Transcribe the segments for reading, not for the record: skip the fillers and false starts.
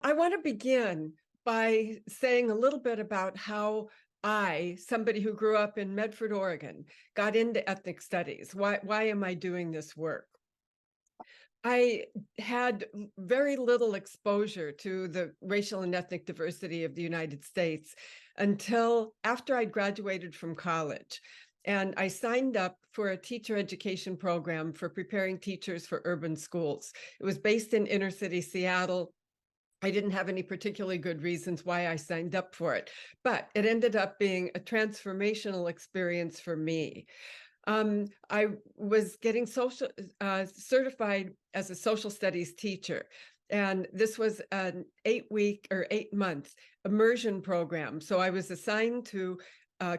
I want to begin by saying a little bit about how I, somebody who grew up in Medford, Oregon, got into ethnic studies. Why am I doing this work? I had very little exposure to the racial and ethnic diversity of the United States until after I graduated from college. And I signed up for a teacher education program for preparing teachers for urban schools. It was based in inner city Seattle. I didn't have any particularly good reasons why I signed up for it, but it ended up being a transformational experience for me. I was getting certified as a social studies teacher. And this was an 8-week or 8-month immersion program. So I was assigned to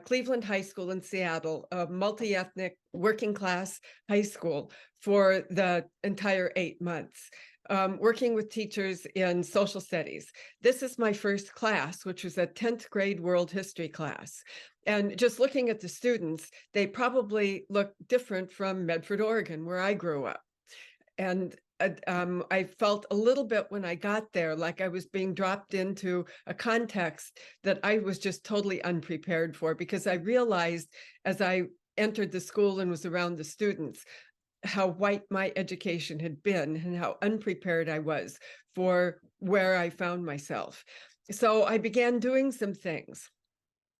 Cleveland High School in Seattle, a multi-ethnic working class high school for the entire 8 months. Working with teachers in social studies. This is my first class, which was a 10th grade world history class. And just looking at the students, they probably look different from Medford, Oregon, where I grew up. And I felt a little bit when I got there like I was being dropped into a context that I was just totally unprepared for, because I realized as I entered the school and was around the students how white my education had been and how unprepared I was for where I found myself. So I began doing some things.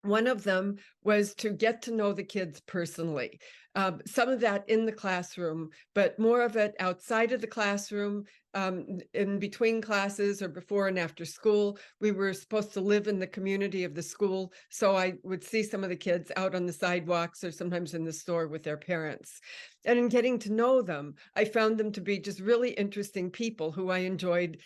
One of them was to get to know the kids personally. Some of that in the classroom, but more of it outside of the classroom, in between classes or before and after school. We were supposed to live in the community of the school, so I would see some of the kids out on the sidewalks or sometimes in the store with their parents. And in getting to know them, I found them to be just really interesting people who I enjoyed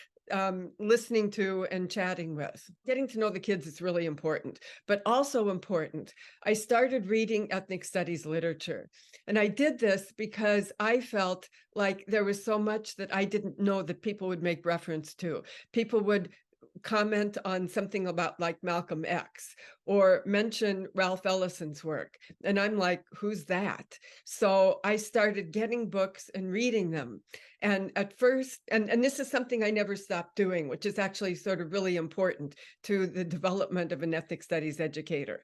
listening to and chatting with. Getting to know the kids is really important, but also important, I started reading ethnic studies literature. And I did this because I felt like there was so much that I didn't know that people would make reference to. People would comment on something about like Malcolm X or mention Ralph Ellison's work. And I'm like, who's that? So I started getting books and reading them. And at first, and this is something I never stopped doing, which is actually sort of really important to the development of an ethnic studies educator.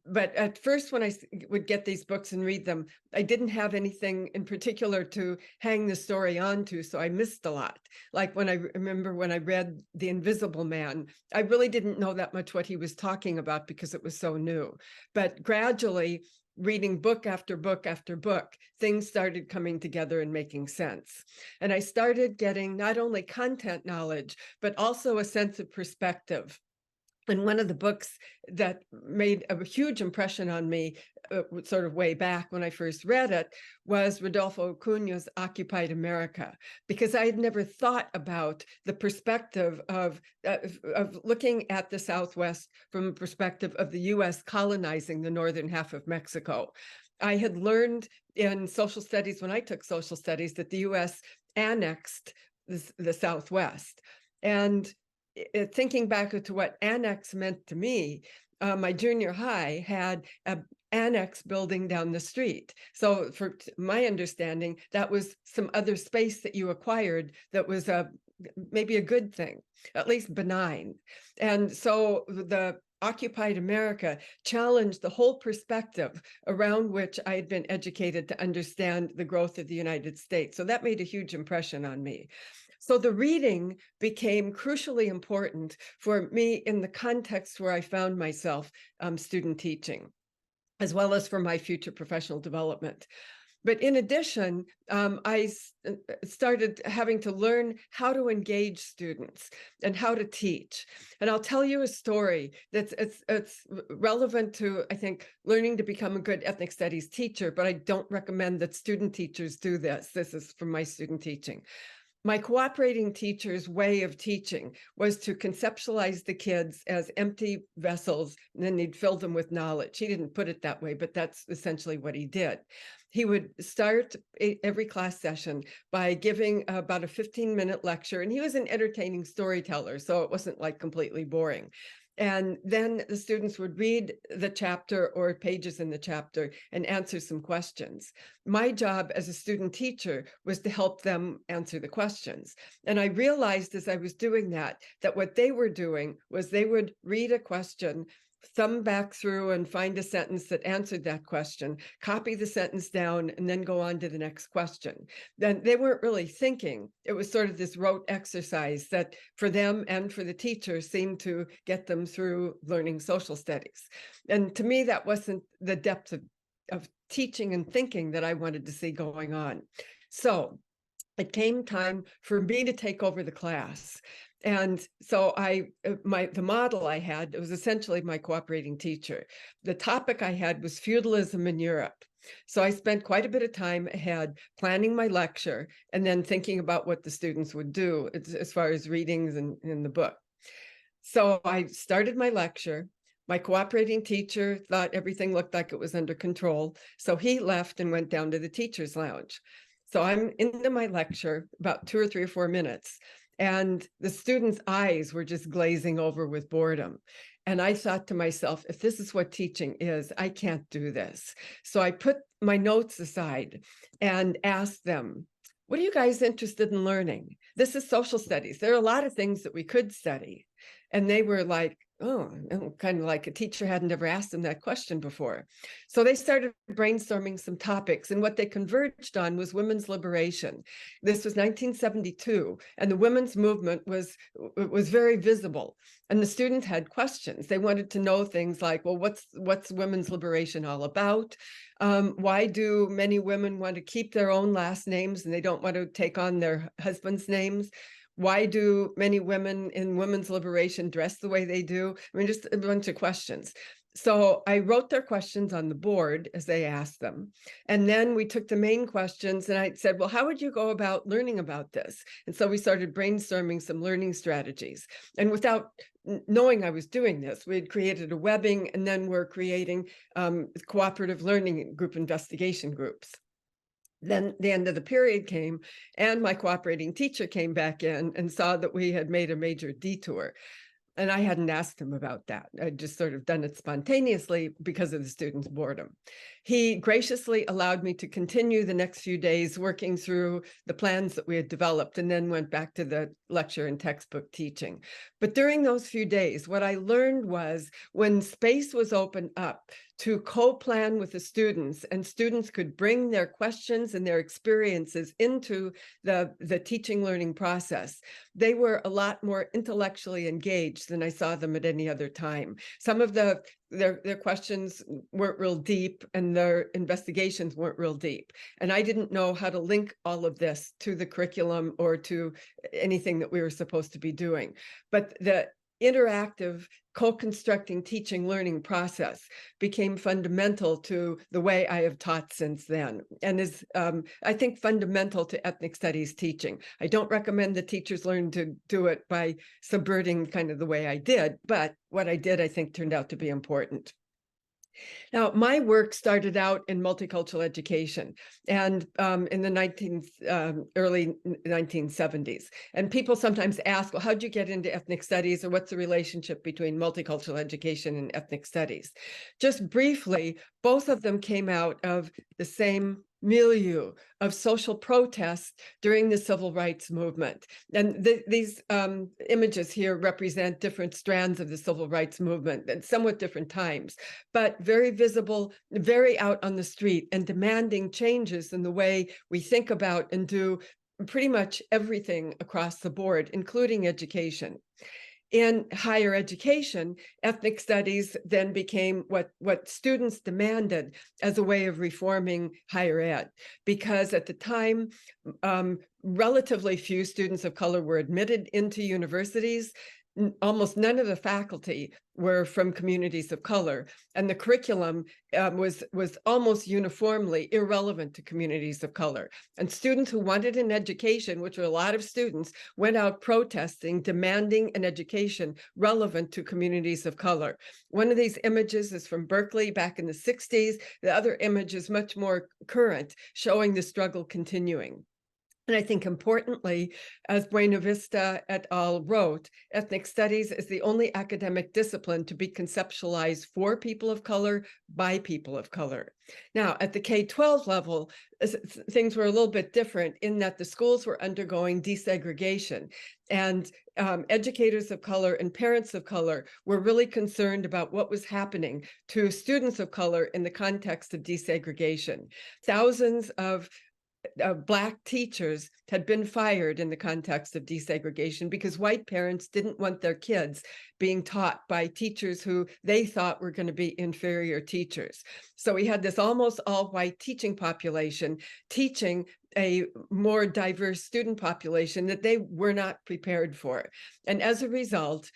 But at first, when I would get these books and read them, I didn't have anything in particular to hang the story onto, so I missed a lot. Like when I remember when I read The Invisible Man, I really didn't know that much what he was talking about because it was so new. But gradually, reading book after book after book, things started coming together and making sense. And I started getting not only content knowledge, but also a sense of perspective. And one of the books that made a huge impression on me, sort of way back when I first read it, was Rodolfo Cunha's Occupied America, because I had never thought about the perspective of looking at the Southwest from a perspective of the U.S. colonizing the northern half of Mexico. I had learned in social studies, when I took social studies, that the U.S. annexed the Southwest. And thinking back to what annex meant to me, my junior high had an annex building down the street. So for my understanding, that was some other space that you acquired that was maybe a good thing, at least benign. And so the Occupied America challenged the whole perspective around which I had been educated to understand the growth of the United States. So that made a huge impression on me. So the reading became crucially important for me in the context where I found myself student teaching, as well as for my future professional development. But in addition, I started having to learn how to engage students and how to teach. And I'll tell you a story that's it's relevant to, I think, learning to become a good ethnic studies teacher, but I don't recommend that student teachers do this. This is from my student teaching. My cooperating teacher's way of teaching was to conceptualize the kids as empty vessels, and then he'd fill them with knowledge. He didn't put it that way, but that's essentially what he did. He would start every class session by giving about a 15-minute lecture, and he was an entertaining storyteller, so it wasn't like completely boring. And then the students would read the chapter or pages in the chapter and answer some questions. My job as a student teacher was to help them answer the questions. And I realized as I was doing that what they were doing was they would read a question, thumb back through and find a sentence that answered that question, copy the sentence down, and then go on to the next question. Then they weren't really thinking. It was sort of this rote exercise that for them and for the teacher seemed to get them through learning social studies. And to me, that wasn't the depth of teaching and thinking that I wanted to see going on. So it came time for me to take over the class. And so the model I had was essentially my cooperating teacher. The topic I had was feudalism in Europe. So I spent quite a bit of time ahead planning my lecture and then thinking about what the students would do as far as readings in the book. So I started my lecture. My cooperating teacher thought everything looked like it was under control. So he left and went down to the teacher's lounge. So I'm into my lecture about 2 or 3 or 4 minutes. And the students' eyes were just glazing over with boredom. And I thought to myself, if this is what teaching is, I can't do this. So I put my notes aside and asked them, what are you guys interested in learning? This is social studies. There are a lot of things that we could study. And they were like, oh, kind of like a teacher hadn't ever asked them that question before. So they started brainstorming some topics, and what they converged on was women's liberation. This was 1972, and the women's movement was very visible. And the students had questions. They wanted to know things like, well, what's women's liberation all about? Why do many women want to keep their own last names and they don't want to take on their husband's names? Why do many women in women's liberation dress the way they do? I mean, just a bunch of questions. So I wrote their questions on the board as they asked them. And then we took the main questions and I said, well, how would you go about learning about this? And so we started brainstorming some learning strategies. And without knowing I was doing this, we had created a webbing, and then we're creating cooperative learning group investigation groups. Then the end of the period came, and my cooperating teacher came back in and saw that we had made a major detour. And I hadn't asked him about that. I'd just sort of done it spontaneously because of the students' boredom. He graciously allowed me to continue the next few days working through the plans that we had developed, and then went back to the lecture and textbook teaching. But during those few days, what I learned was when space was opened up to co-plan with the students, and students could bring their questions and their experiences into the teaching learning process, they were a lot more intellectually engaged than I saw them at any other time. Some of their questions weren't real deep, and their investigations weren't real deep. And I didn't know how to link all of this to the curriculum or to anything that we were supposed to be doing. But the interactive co-constructing teaching learning process became fundamental to the way I have taught since then, and is I think fundamental to ethnic studies teaching. I don't recommend that teachers learn to do it by subverting kind of the way I did, but what I did I think turned out to be important. Now, my work started out in multicultural education, and in the early 1970s. And people sometimes ask, well, how'd you get into ethnic studies, or what's the relationship between multicultural education and ethnic studies? Just briefly, both of them came out of the same milieu of social protest during the civil rights movement. And these images here represent different strands of the civil rights movement at somewhat different times, but very visible, very out on the street, and demanding changes in the way we think about and do pretty much everything across the board, including education. In higher education, ethnic studies then became what students demanded as a way of reforming higher ed, because at the time, relatively few students of color were admitted into universities. Almost none of the faculty were from communities of color, and the curriculum was almost uniformly irrelevant to communities of color. And students who wanted an education, which were a lot of students, went out protesting, demanding an education relevant to communities of color. One of these images is from Berkeley back in the 60s. The other image is much more current, showing the struggle continuing. And I think importantly, as Buena Vista et al. Wrote, ethnic studies is the only academic discipline to be conceptualized for people of color by people of color. Now, at the K-12 level, things were a little bit different in that the schools were undergoing desegregation, and educators of color and parents of color were really concerned about what was happening to students of color in the context of desegregation. Thousands of Black teachers had been fired in the context of desegregation because white parents didn't want their kids being taught by teachers who they thought were going to be inferior teachers. So we had this almost all white teaching population teaching a more diverse student population that they were not prepared for. And as a result,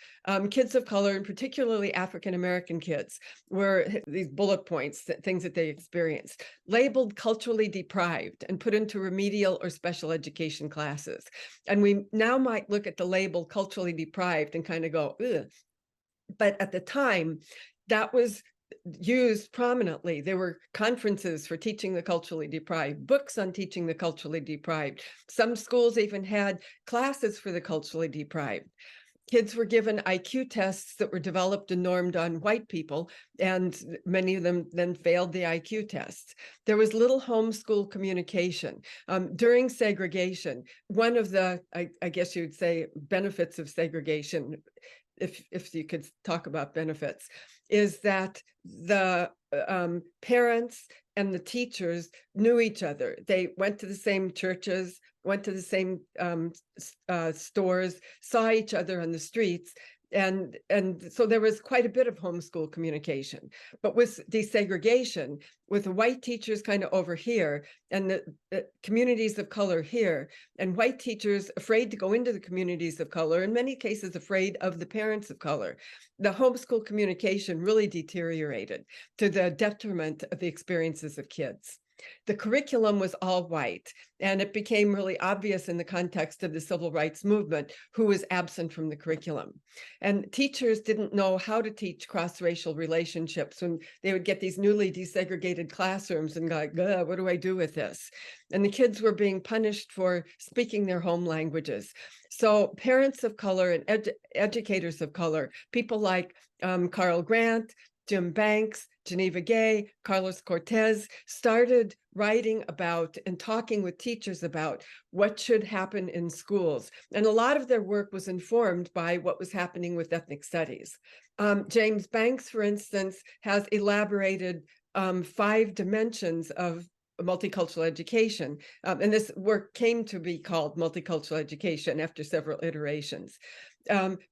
kids of color, and particularly African-American kids, were these bullet points, things that they experienced, labeled culturally deprived and put into remedial or special education classes. And we now might look at the label culturally deprived and kind of go, ugh. But at the time, that was used prominently. There were conferences for teaching the culturally deprived, books on teaching the culturally deprived. Some schools even had classes for the culturally deprived. Kids were given IQ tests that were developed and normed on white people, and many of them then failed the IQ tests. There was little homeschool communication. During segregation, one of the, I guess you would say, benefits of segregation, if you could talk about benefits, is that the parents and the teachers knew each other. They went to the same churches, went to the same stores, saw each other on the streets. And so there was quite a bit of homeschool communication. But with desegregation, with the white teachers kind of over here and the communities of color here, and white teachers afraid to go into the communities of color, in many cases afraid of the parents of color, the homeschool communication really deteriorated to the detriment of the experiences of kids. The curriculum was all white, and it became really obvious in the context of the civil rights movement who was absent from the curriculum. And teachers didn't know how to teach cross-racial relationships when they would get these newly desegregated classrooms and go, what do I do with this? And the kids were being punished for speaking their home languages. So parents of color and educators of color, people like Carl Grant, Jim Banks, Geneva Gay, Carlos Cortez, started writing about and talking with teachers about what should happen in schools. And a lot of their work was informed by what was happening with ethnic studies. James Banks, for instance, has elaborated 5 dimensions of multicultural education. And this work came to be called multicultural education after several iterations.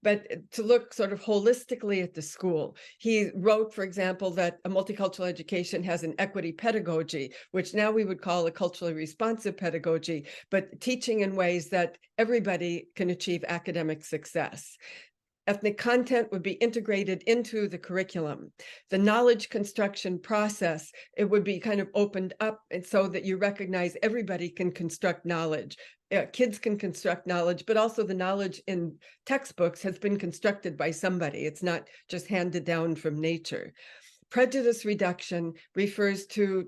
But to look sort of holistically at the school. He wrote, for example, that a multicultural education has an equity pedagogy, which now we would call a culturally responsive pedagogy, but teaching in ways that everybody can achieve academic success. Ethnic content would be integrated into the curriculum. The knowledge construction process, it would be kind of opened up and so that you recognize everybody can construct knowledge. Kids can construct knowledge, but also the knowledge in textbooks has been constructed by somebody. It's not just handed down from nature. Prejudice reduction refers to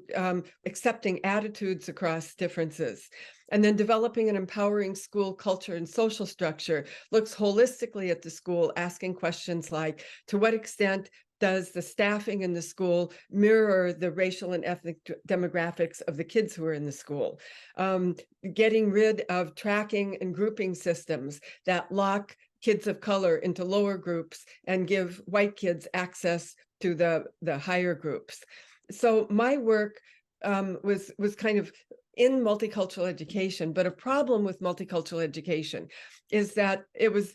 accepting attitudes across differences. And then developing an empowering school culture and social structure looks holistically at the school, asking questions like, to what extent does the staffing in the school mirror the racial and ethnic demographics of the kids who are in the school? Getting rid of tracking and grouping systems that lock kids of color into lower groups and give white kids access to the higher groups. So my work was kind of in multicultural education, but a problem with multicultural education is that it was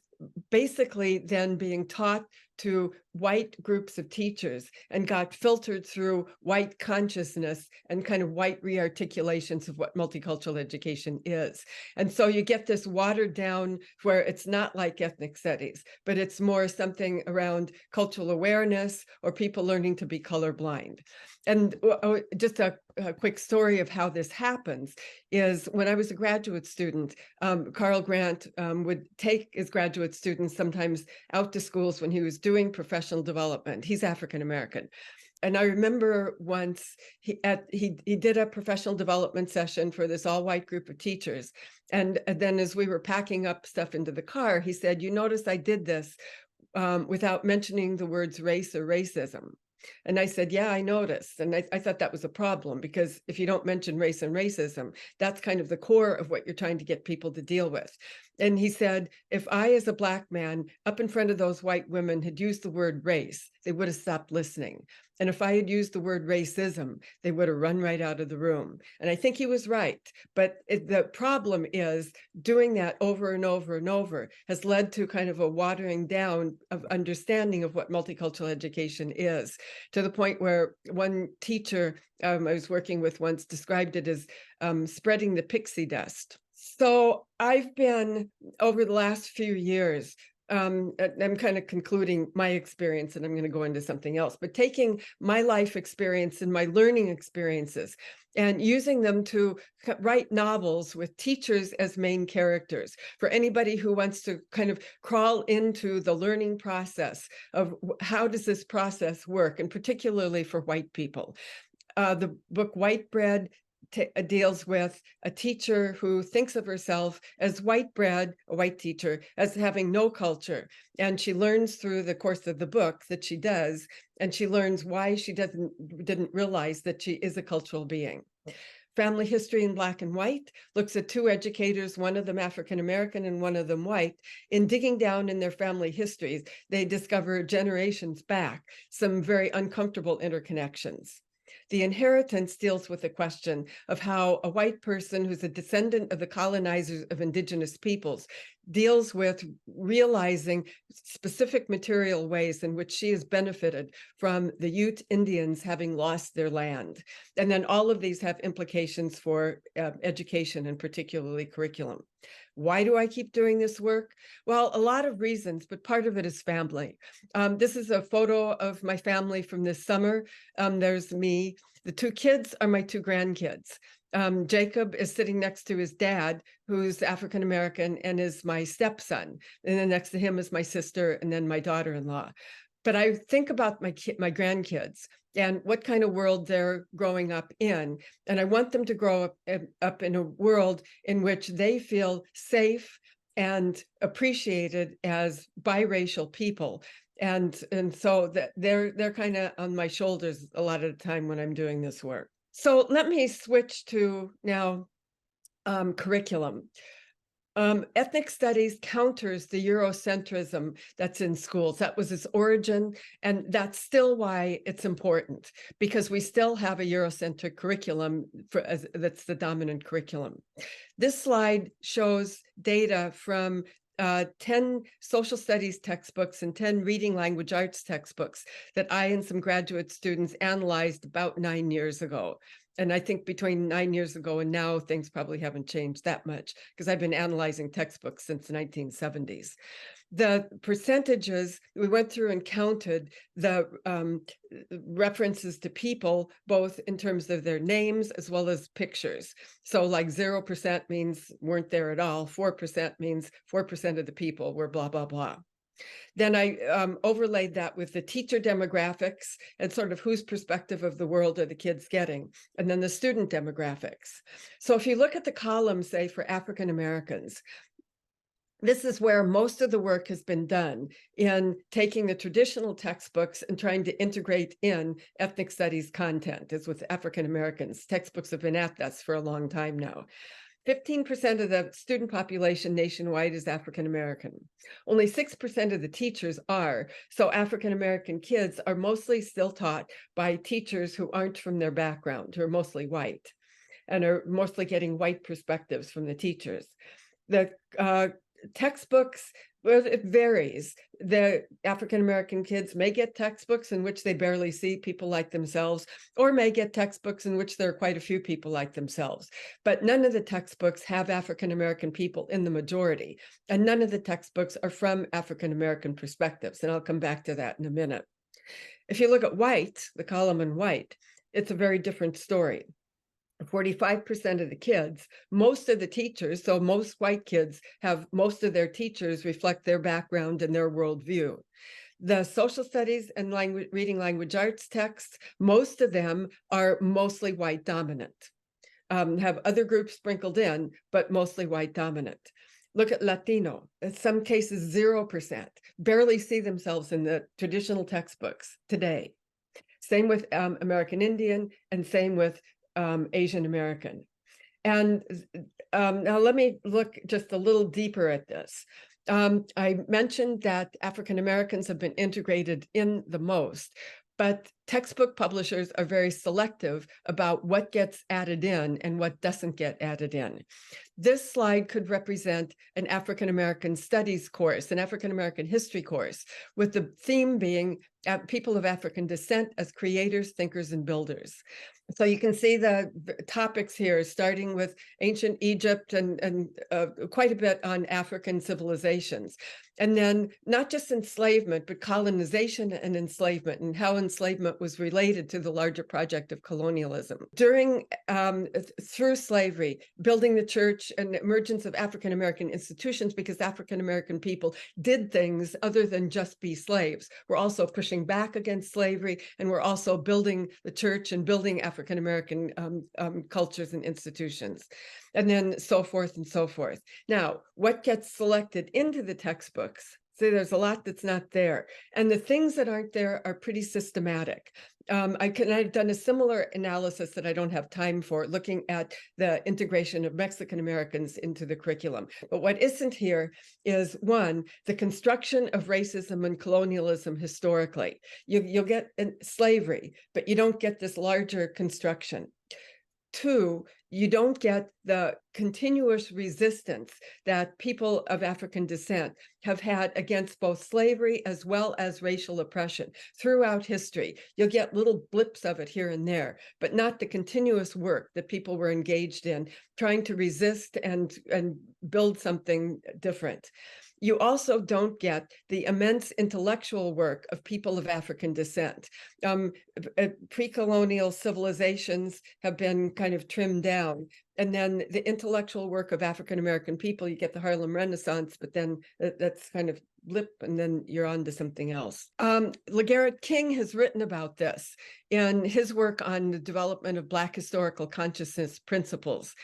basically then being taught to white groups of teachers and got filtered through white consciousness and kind of white rearticulations of what multicultural education is. And so you get this watered down where it's not like ethnic studies, but it's more something around cultural awareness or people learning to be colorblind. And just a quick story of how this happens is when I was a graduate student, Carl Grant would take his graduate students sometimes out to schools when he was doing professional development. He's African American. And I remember once he did a professional development session for this all-white group of teachers. And then as we were packing up stuff into the car, he said, "You notice I did this without mentioning the words race or racism." And I said, "Yeah, I noticed." And I thought that was a problem, because if you don't mention race and racism, that's kind of the core of what you're trying to get people to deal with. And he said, if I, as a Black man, up in front of those white women, had used the word race, they would have stopped listening. And if I had used the word racism, they would have run right out of the room. And I think he was right. But the problem is doing that over and over and over has led to kind of a watering down of understanding of what multicultural education is, to the point where one teacher I was working with once described it as spreading the pixie dust. So I've been, over the last few years, I'm kind of concluding my experience, and I'm going to go into something else, but taking my life experience and my learning experiences and using them to write novels with teachers as main characters for anybody who wants to kind of crawl into the learning process of how does this process work, and particularly for white people. The book White Bread deals with a teacher who thinks of herself as white bread, a white teacher, as having no culture. And she learns through the course of the book that she does, and she learns why she didn't realize that she is a cultural being. Family History in Black and White looks at two educators, one of them African-American and one of them white. In digging down in their family histories, they discover generations back some very uncomfortable interconnections. The Inheritance deals with the question of how a white person who's a descendant of the colonizers of indigenous peoples deals with realizing specific material ways in which she has benefited from the Ute Indians having lost their land. And then all of these have implications for education, and particularly curriculum. Why do I keep doing this work? Well, a lot of reasons, but part of it is family. This is a photo of my family from this summer. There's me. The two kids are my two grandkids. Jacob is sitting next to his dad, who's African-American and is my stepson. And then next to him is my sister and then my daughter-in-law. But I think about my grandkids and what kind of world they're growing up in. And I want them to grow up in a world in which they feel safe and appreciated as biracial people. And so that they're kind of on my shoulders a lot of the time when I'm doing this work. So let me switch to now curriculum. Ethnic studies counters the Eurocentrism that's in schools. That was its origin, and that's still why it's important, because we still have a Eurocentric curriculum that's the dominant curriculum. This slide shows data from 10 social studies textbooks and 10 reading language arts textbooks that I and some graduate students analyzed about 9 years ago. And I think between 9 years ago and now, things probably haven't changed that much, because I've been analyzing textbooks since the 1970s. The percentages, we went through and counted the references to people, both in terms of their names as well as pictures. So like 0% means weren't there at all. 4% means 4% of the people were blah, blah, blah. Then I overlaid that with the teacher demographics and sort of whose perspective of the world are the kids getting, and then the student demographics. So if you look at the column, say, for African Americans, this is where most of the work has been done in taking the traditional textbooks and trying to integrate in ethnic studies content, as with African Americans. Textbooks have been at this for a long time now. 15% of the student population nationwide is African-American. Only 6% of the teachers are. So African-American kids are mostly still taught by teachers who aren't from their background, who are mostly white, and are mostly getting white perspectives from the teachers. The textbooks, well, it varies. The African-American kids may get textbooks in which they barely see people like themselves, or may get textbooks in which there are quite a few people like themselves. But none of the textbooks have African-American people in the majority, and none of the textbooks are from African-American perspectives, and I'll come back to that in a minute. If you look at white, the column in white, it's a very different story. 45% of the kids, most of the teachers, so most white kids have most of their teachers reflect their background and their worldview. The social studies and reading language arts texts, most of them are mostly white dominant. Have other groups sprinkled in, but mostly white dominant. Look at Latino, in some cases 0%, barely see themselves in the traditional textbooks today. Same with American Indian, and same with Asian American. And now let me look just a little deeper at this. I mentioned that African Americans have been integrated in the most, but textbook publishers are very selective about what gets added in and what doesn't get added in. This slide could represent an African American studies course, an African American history course, with the theme being people of African descent as creators, thinkers, and builders. So you can see the topics here, starting with ancient Egypt and quite a bit on African civilizations. And then not just enslavement, but colonization and enslavement, and how enslavement was related to the larger project of colonialism. Through slavery, building the church and emergence of African American institutions, because African American people did things other than just be slaves. We're also pushing back against slavery, and we're also building the church and building African American cultures and institutions, and then so forth and so forth. Now, what gets selected into the textbooks? See, there's a lot that's not there. And the things that aren't there are pretty systematic. I've done a similar analysis that I don't have time for, looking at the integration of Mexican Americans into the curriculum. But what isn't here is, one, the construction of racism and colonialism historically. You'll get slavery, but you don't get this larger construction. Two, you don't get the continuous resistance that people of African descent have had against both slavery as well as racial oppression throughout history. You'll get little blips of it here and there, but not the continuous work that people were engaged in, trying to resist and build something different. You also don't get the immense intellectual work of people of African descent. Pre-colonial civilizations have been kind of trimmed down. And then the intellectual work of African American people, you get the Harlem Renaissance, but then that's kind of blip, and then you're on to something else. LeGarrette King has written about this in his work on the development of Black historical consciousness principles.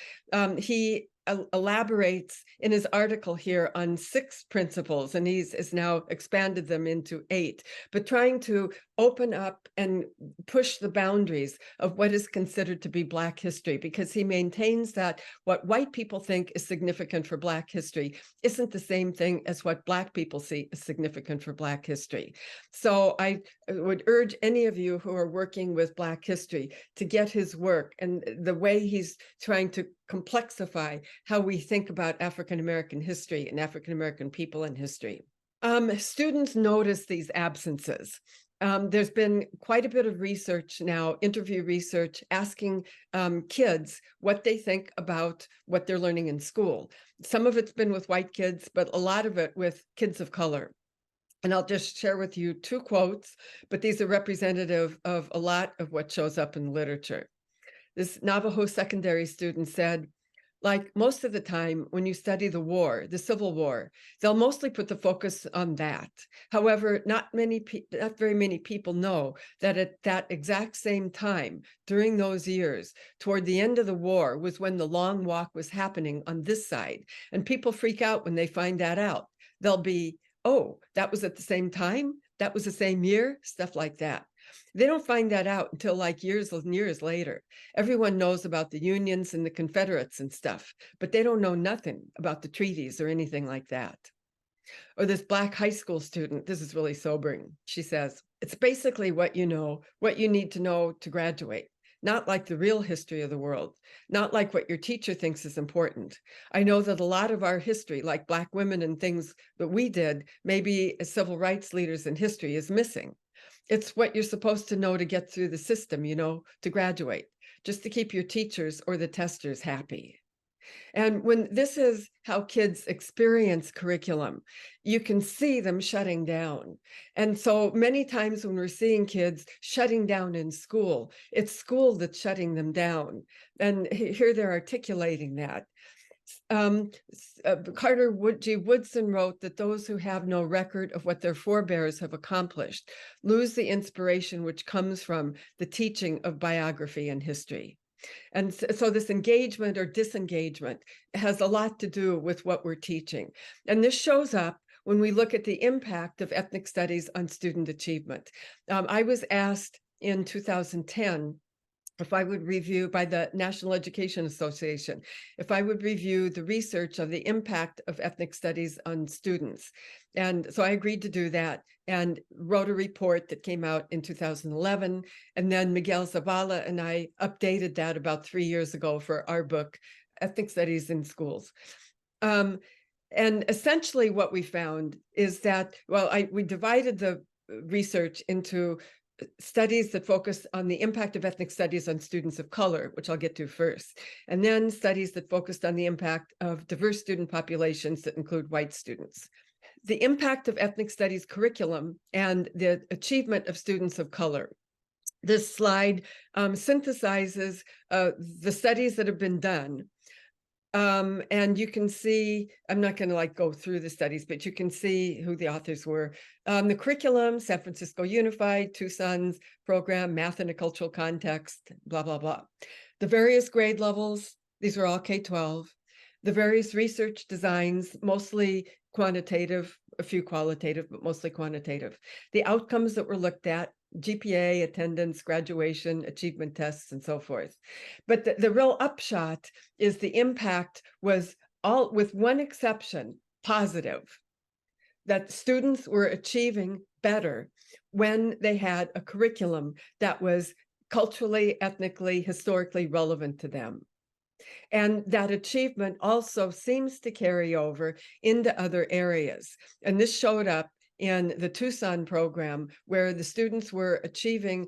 He elaborates in his article here on 6 principles, and he's has now expanded them into 8, but trying to open up and push the boundaries of what is considered to be Black history, because he maintains that what white people think is significant for Black history isn't the same thing as what Black people see as significant for Black history. So I would urge any of you who are working with Black history to get his work and the way he's trying to complexify how we think about African American history and African American people and history. Students notice these absences. There's been quite a bit of research now, interview research, asking kids what they think about what they're learning in school. Some of it's been with white kids, but a lot of it with kids of color. And I'll just share with you 2 quotes, but these are representative of a lot of what shows up in literature. This Navajo secondary student said, like most of the time when you study the war, the Civil War, they'll mostly put the focus on that. However, not very many people know that at that exact same time, during those years, toward the end of the war, was when the long walk was happening on this side. And people freak out when they find that out. They'll be, oh, that was at the same time? That was the same year? Stuff like that. They don't find that out until like years and years later. Everyone knows about the Unions and the Confederates and stuff, but they don't know nothing about the treaties or anything like that. Or this Black high school student, this is really sobering. She says, it's basically what you know, what you need to know to graduate. Not like the real history of the world, not like what your teacher thinks is important. I know that a lot of our history, like Black women and things that we did, maybe as civil rights leaders in history, is missing. It's what you're supposed to know to get through the system, you know, to graduate, just to keep your teachers or the testers happy. And when this is how kids experience curriculum, you can see them shutting down. And so many times when we're seeing kids shutting down in school, it's school that's shutting them down. And here they're articulating that. Carter G. Woodson wrote that those who have no record of what their forebears have accomplished lose the inspiration which comes from the teaching of biography and history. And so this engagement or disengagement has a lot to do with what we're teaching. And this shows up when we look at the impact of ethnic studies on student achievement. I was asked in 2010 if I would review, by the National Education Association, if I would review the research of the impact of ethnic studies on students. And so I agreed to do that and wrote a report that came out in 2011. And then Miguel Zavala and I updated that about 3 years ago for our book, Ethnic Studies in Schools. And essentially what we found is that, well, we divided the research into studies that focus on the impact of ethnic studies on students of color, which I'll get to first, and then studies that focused on the impact of diverse student populations that include white students. The impact of ethnic studies curriculum and the achievement of students of color. This slide synthesizes the studies that have been done. And you can see, I'm not going to go through the studies, but you can see who the authors were. The curriculum, San Francisco Unified, Tucson's program, math in a cultural context, blah, blah, blah. The various grade levels, these were all K-12. The various research designs, mostly quantitative, a few qualitative, but mostly quantitative. The outcomes that were looked at, GPA, attendance, graduation, achievement tests, and so forth. But the real upshot is the impact was all, with one exception, positive, that students were achieving better when they had a curriculum that was culturally, ethnically, historically relevant to them. And that achievement also seems to carry over into other areas. And this showed up in the Tucson program, where the students were achieving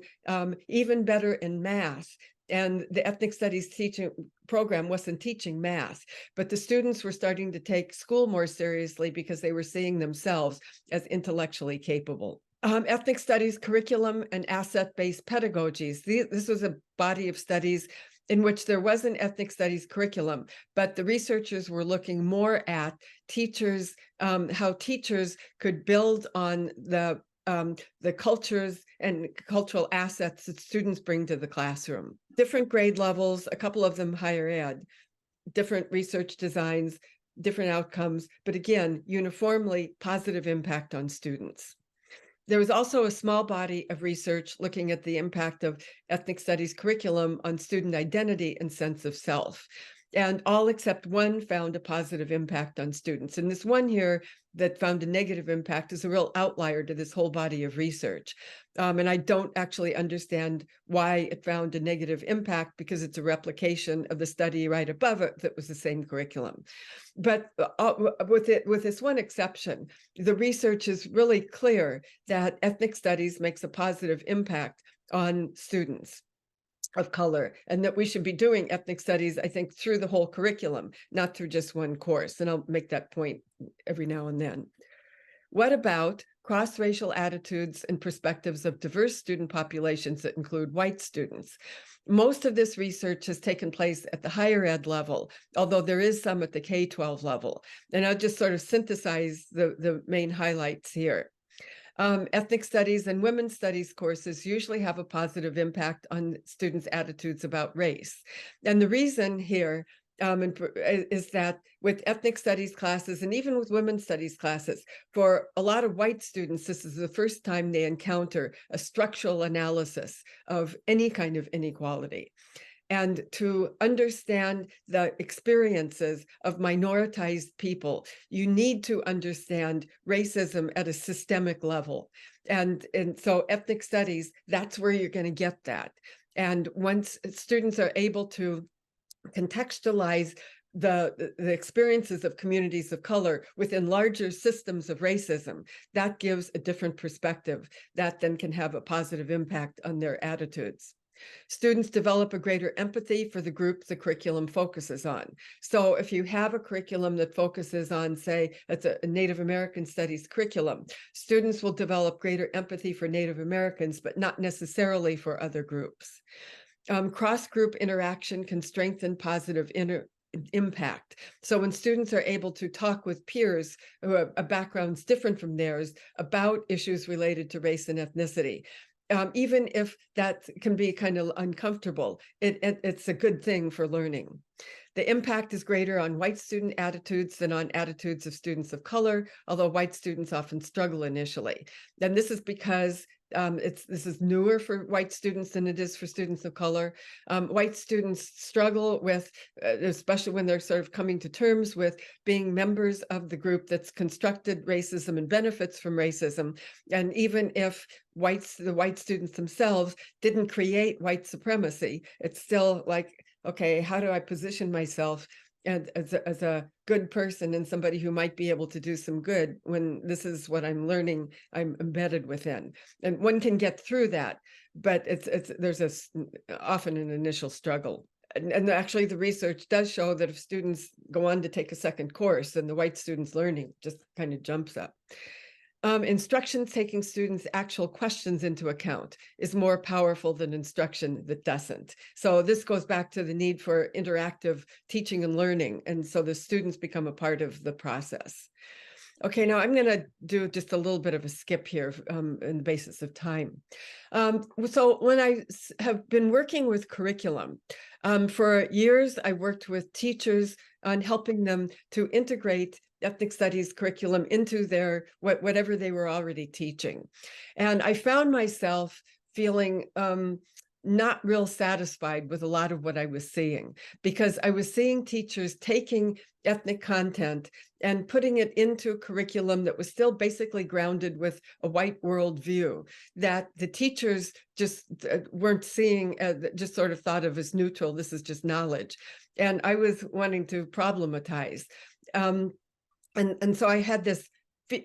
even better in math. And the ethnic studies teaching program wasn't teaching math, but the students were starting to take school more seriously because they were seeing themselves as intellectually capable. Ethnic studies curriculum and asset-based pedagogies. This was a body of studies in which there was an ethnic studies curriculum, but the researchers were looking more at teachers, how teachers could build on the cultures and cultural assets that students bring to the classroom. Different grade levels, a couple of them higher ed, different research designs, different outcomes, but again, uniformly positive impact on students. There was also a small body of research looking at the impact of ethnic studies curriculum on student identity and sense of self. And all except one found a positive impact on students. And this one here that found a negative impact is a real outlier to this whole body of research. And I don't actually understand why it found a negative impact, because it's a replication of the study right above it that was the same curriculum. But with this one exception, the research is really clear that ethnic studies makes a positive impact on students of color, and that we should be doing ethnic studies, I think, through the whole curriculum, not through just one course. And I'll make that point every now and then. What about cross-racial attitudes and perspectives of diverse student populations that include white students? Most of this research has taken place at the higher ed level, although there is some at the K-12 level. And I'll just sort of synthesize the main highlights here. Ethnic studies and women's studies courses usually have a positive impact on students' attitudes about race. And the reason here is that with ethnic studies classes, and even with women's studies classes, for a lot of white students, this is the first time they encounter a structural analysis of any kind of inequality. And to understand the experiences of minoritized people, you need to understand racism at a systemic level. And so ethnic studies, that's where you're going to get that. And once students are able to contextualize the experiences of communities of color within larger systems of racism, that gives a different perspective that then can have a positive impact on their attitudes. Students develop a greater empathy for the group the curriculum focuses on. So if you have a curriculum that focuses on, say, it's a Native American studies curriculum, students will develop greater empathy for Native Americans, but not necessarily for other groups. Cross-group interaction can strengthen positive impact. So when students are able to talk with peers who have backgrounds different from theirs about issues related to race and ethnicity, even if that can be kind of uncomfortable, it's a good thing for learning. The impact is greater on white student attitudes than on attitudes of students of color, although white students often struggle initially. And this is because this is newer for white students than it is for students of color. White students struggle with, especially when they're sort of coming to terms with being members of the group that's constructed racism and benefits from racism. And even if the white students themselves didn't create white supremacy, it's still like, okay, how do I position myself as a good person and somebody who might be able to do some good when this is what I'm learning, I'm embedded within. And one can get through that, but there's often an initial struggle. And actually the research does show that if students go on to take a second course, then the white students' learning just kind of jumps up. Instruction taking students' actual questions into account is more powerful than instruction that doesn't. So this goes back to the need for interactive teaching and learning. And so the students become a part of the process. Okay, now I'm going to do just a little bit of a skip here on the basis of time. So when I have been working with curriculum, for years, I worked with teachers on helping them to integrate ethnic studies curriculum into their whatever they were already teaching. And I found myself feeling not real satisfied with a lot of what I was seeing, because I was seeing teachers taking ethnic content and putting it into a curriculum that was still basically grounded with a white worldview that the teachers just weren't seeing, just sort of thought of as neutral. This is just knowledge. And I was wanting to problematize. And so I had this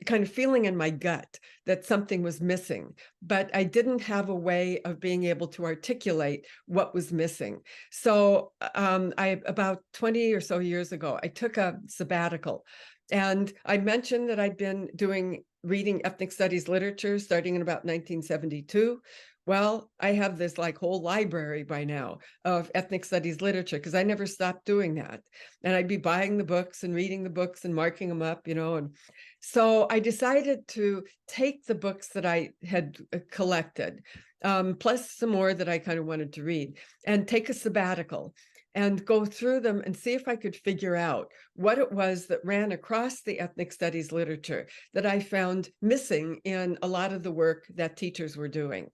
kind of feeling in my gut that something was missing, but I didn't have a way of being able to articulate what was missing. So about 20 or so years ago, I took a sabbatical, and I mentioned that I'd been reading ethnic studies literature starting in about 1972. Well, I have this like whole library by now of ethnic studies literature because I never stopped doing that. And I'd be buying the books and reading the books and marking them up, and so I decided to take the books that I had collected, plus some more that I kind of wanted to read, and take a sabbatical and go through them and see if I could figure out what it was that ran across the ethnic studies literature that I found missing in a lot of the work that teachers were doing.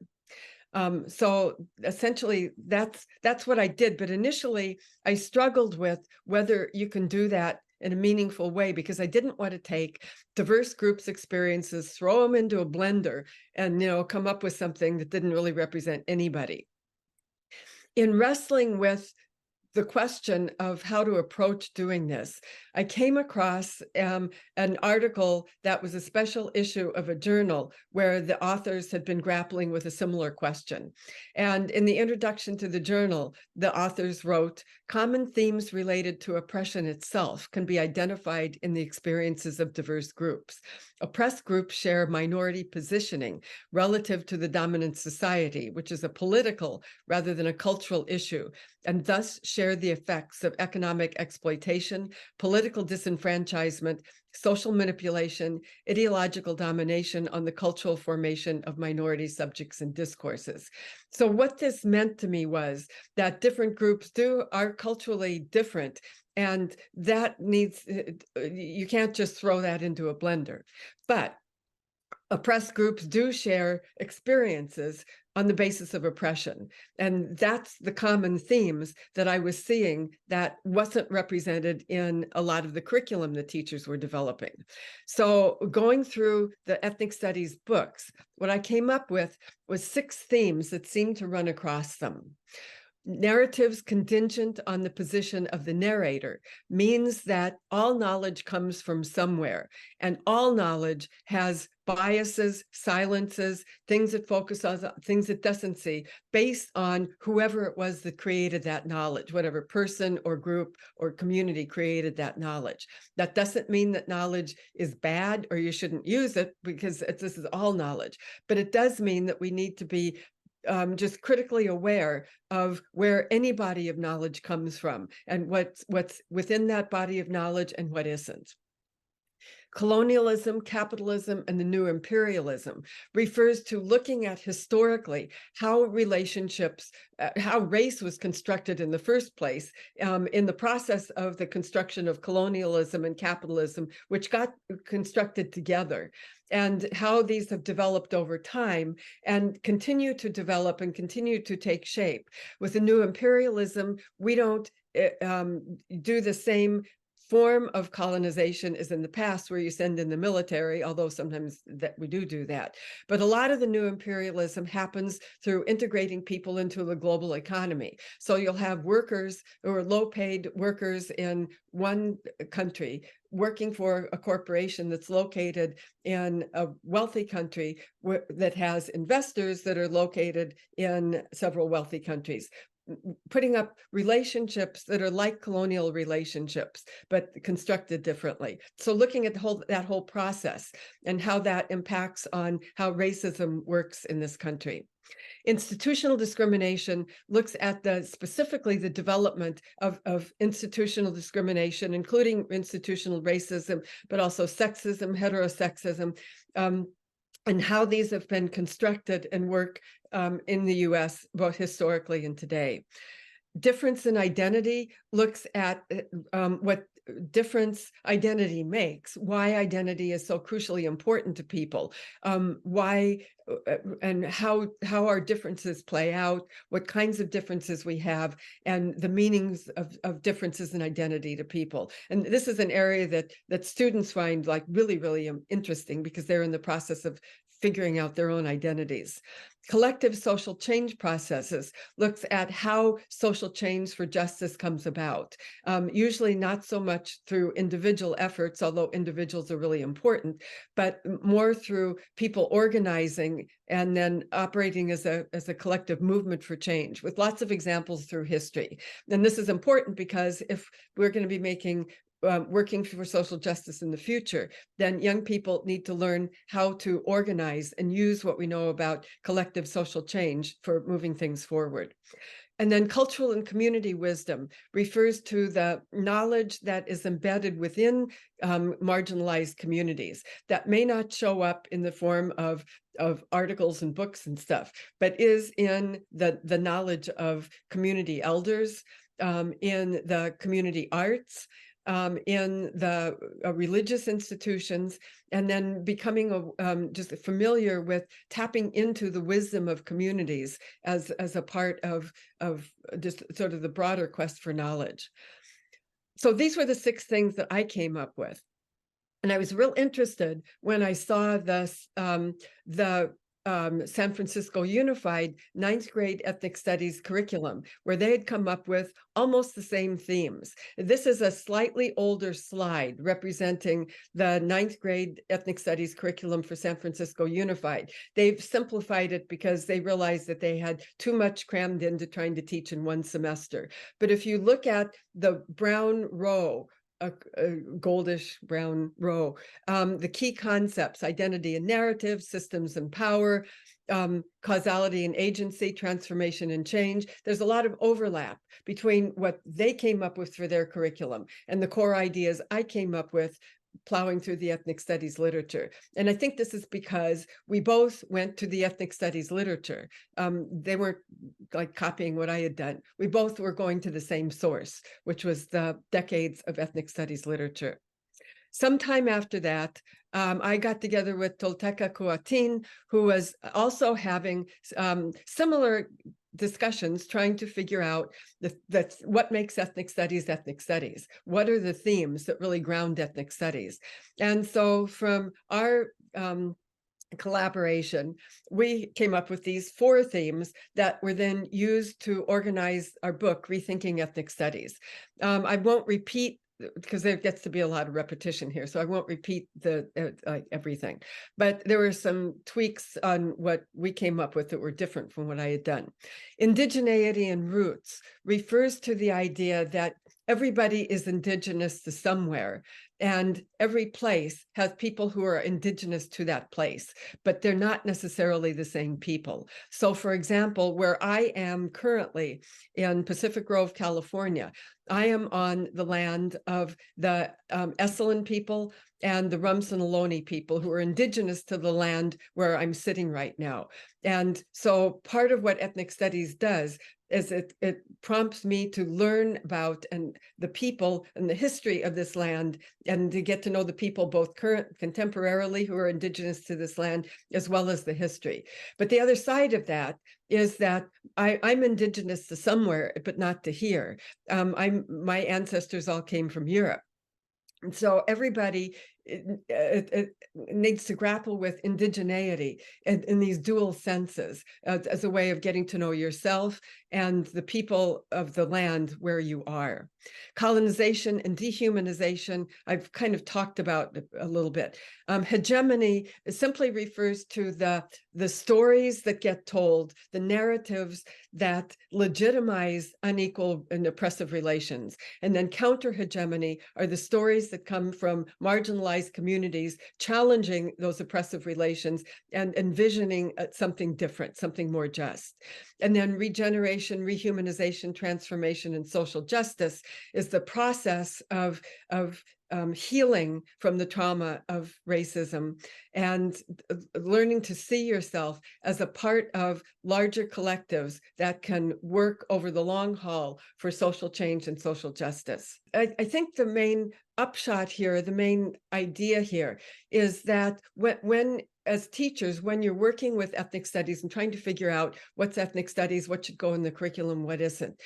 So essentially, that's what I did. But initially, I struggled with whether you can do that in a meaningful way, because I didn't want to take diverse groups' experiences, throw them into a blender, and come up with something that didn't really represent anybody. In wrestling with the question of how to approach doing this, I came across an article that was a special issue of a journal where the authors had been grappling with a similar question. And in the introduction to the journal, the authors wrote, "Common themes related to oppression itself can be identified in the experiences of diverse groups. Oppressed groups share minority positioning relative to the dominant society, which is a political rather than a cultural issue, and thus share the effects of economic exploitation, political disenfranchisement, social manipulation, ideological domination on the cultural formation of minority subjects and discourses." So what this meant to me was that different groups are culturally different, and that you can't just throw that into a blender. But oppressed groups do share experiences on the basis of oppression. And that's the common themes that I was seeing that wasn't represented in a lot of the curriculum that teachers were developing. So going through the ethnic studies books, what I came up with was 6 themes that seemed to run across them. Narratives contingent on the position of the narrator means that all knowledge comes from somewhere, and all knowledge has biases, silences, things it focuses on, things it doesn't see, based on whoever it was that created that knowledge, whatever person or group or community created that knowledge. That doesn't mean that knowledge is bad or you shouldn't use it, because this is all knowledge, but it does mean that we need to be just critically aware of where any body of knowledge comes from and what's within that body of knowledge and what isn't. Colonialism, capitalism, and the new imperialism refers to looking at historically how relationships, how race was constructed in the first place in the process of the construction of colonialism and capitalism, which got constructed together, and how these have developed over time and continue to develop and continue to take shape. With the new imperialism, we don't do the same form of colonization is in the past, where you send in the military, although sometimes that we do that. But a lot of the new imperialism happens through integrating people into the global economy. So you'll have workers or low-paid workers in one country working for a corporation that's located in a wealthy country that has investors that are located in several wealthy countries, putting up relationships that are like colonial relationships, but constructed differently. So looking at that whole process and how that impacts on how racism works in this country. Institutional discrimination looks at specifically the development of institutional discrimination, including institutional racism, but also sexism, heterosexism, and how these have been constructed and work in the US, both historically and today. Difference in identity looks at what difference identity makes, why identity is so crucially important to people, why and how our differences play out, what kinds of differences we have, and the meanings of differences in identity to people. And this is an area that students find like really interesting, because they're in the process of figuring out their own identities. Collective social change processes looks at how social change for justice comes about, usually not so much through individual efforts, although individuals are really important, but more through people organizing and then operating as a collective movement for change, with lots of examples through history. And this is important because if we're going to be working for social justice in the future, then young people need to learn how to organize and use what we know about collective social change for moving things forward. And then cultural and community wisdom refers to the knowledge that is embedded within marginalized communities that may not show up in the form of articles and books and stuff, but is in the knowledge of community elders, in the community arts, in the religious institutions, and then becoming just familiar with tapping into the wisdom of communities as a part of just sort of the broader quest for knowledge. So these were the 6 things that I came up with. And I was real interested when I saw the San Francisco Unified 9th grade ethnic studies curriculum, where they had come up with almost the same themes. This is a slightly older slide representing the 9th grade ethnic studies curriculum for San Francisco Unified. They've simplified it because they realized that they had too much crammed into trying to teach in one semester. But if you look at the brown row, a goldish brown row, the key concepts: identity and narrative, systems and power, causality and agency, transformation and change. There's a lot of overlap between what they came up with for their curriculum and the core ideas I came up with plowing through the ethnic studies literature. And I think this is because we both went to the ethnic studies literature. They weren't like copying what I had done. We both were going to the same source, which was the decades of ethnic studies literature. Sometime after that, I got together with Tolteca Cuatin, who was also having similar discussions, trying to figure out what makes ethnic studies. What are the themes that really ground ethnic studies? And so from our collaboration, we came up with these 4 themes that were then used to organize our book, Rethinking Ethnic Studies. I won't repeat, because there gets to be a lot of repetition here, so I won't repeat everything. But there were some tweaks on what we came up with that were different from what I had done. Indigeneity and roots refers to the idea that everybody is indigenous to somewhere, and every place has people who are indigenous to that place, but they're not necessarily the same people. So for example, where I am currently in Pacific Grove, California, I am on the land of the Esalen people and the Rumsen Ohlone people, who are indigenous to the land where I'm sitting right now. And so part of what ethnic studies does is it prompts me to learn about and the people and the history of this land, and to get to know the people both contemporarily who are indigenous to this land, as well as the history. But the other side of that is that I'm indigenous to somewhere, but not to here. My ancestors all came from Europe. And so everybody it needs to grapple with indigeneity in these dual senses, as a way of getting to know yourself and the people of the land where you are. Colonization and dehumanization, I've kind of talked about a little bit. Hegemony simply refers to the stories that get told, the narratives that legitimize unequal and oppressive relations. And then counter-hegemony are the stories that come from marginalized communities challenging those oppressive relations and envisioning something different, something more just. And then regeneration, rehumanization, transformation, and social justice is the process of healing from the trauma of racism and learning to see yourself as a part of larger collectives that can work over the long haul for social change and social justice. I think the main upshot here, the main idea here, is that when as teachers, when you're working with ethnic studies and trying to figure out what's ethnic studies, what should go in the curriculum, what isn't,